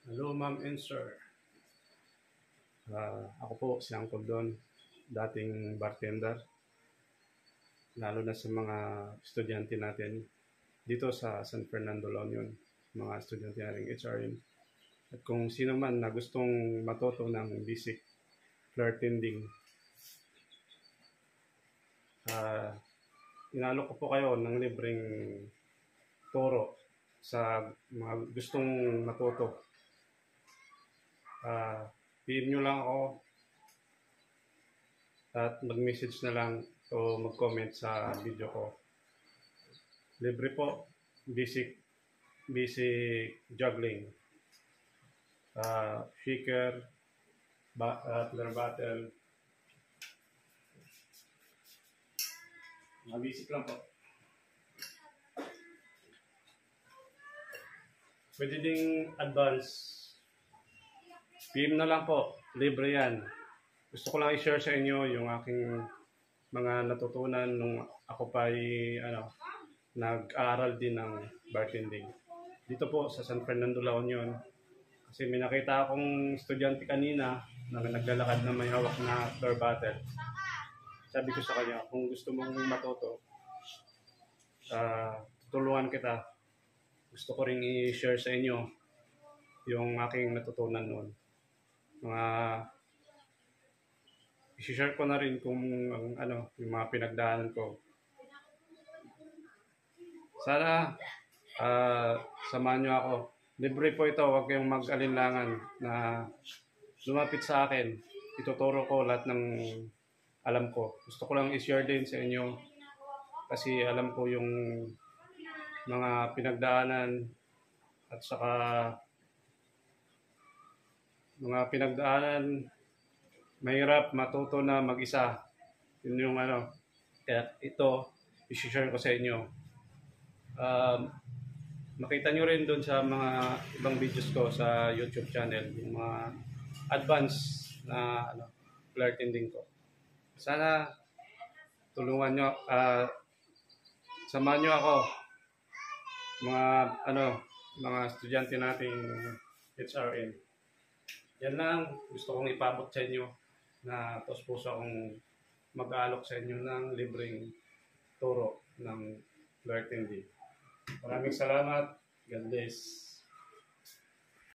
Hello, ma'am and sir. Ako po si Uncle Don, dating bartender, lalo na sa mga estudyante natin dito sa San Fernando, La Union, mga estudyante nating HRM. At kung sino man na gustong matuto ng basic bartending, inalok ko po kayo ng libreng turo sa mga gustong matuto. PM nyo lang ako at mag-message na lang o mag-comment sa video ko. Libre po, basic juggling, shaker, tumbler bottle, mga basic lang po. Pwede ding advance. PM na lang po, libre yan. Gusto ko lang i-share sa inyo yung aking mga natutunan nung ako pa nag-aaral din ng bartending. Dito po sa San Fernando, La Union. Kasi may nakita akong estudyante kanina na naglalakad na may hawak na tumbler bottle. Sabi ko sa kanya, kung gusto mong matuto, tulungan kita. Gusto ko rin i-share sa inyo yung aking natutunan noon. I-share ko na rin kung yung mga pinagdaanan ko. Sana samahan nyo ako. Libre po ito, huwag kayong mag-alinlangan na lumapit sa akin. Ituturo ko lahat ng alam ko. Gusto ko lang i-share din sa inyo kasi alam ko yung mga pinagdaanan at saka mga pinagdaanan, mahirap matuto na mag-isa. Yun yung kaya ito, i-share ko sa inyo. Makita nyo rin doon sa mga ibang videos ko sa YouTube channel, yung mga advanced na bartending ko. Sana tulungan nyo, samahan nyo ako, mga estudyante nating HRM. Yan lang, gusto kong ipabot sa inyo na tos puso akong mag-aalok sa inyo ng libreng turo ng bartending. Maraming salamat. God bless.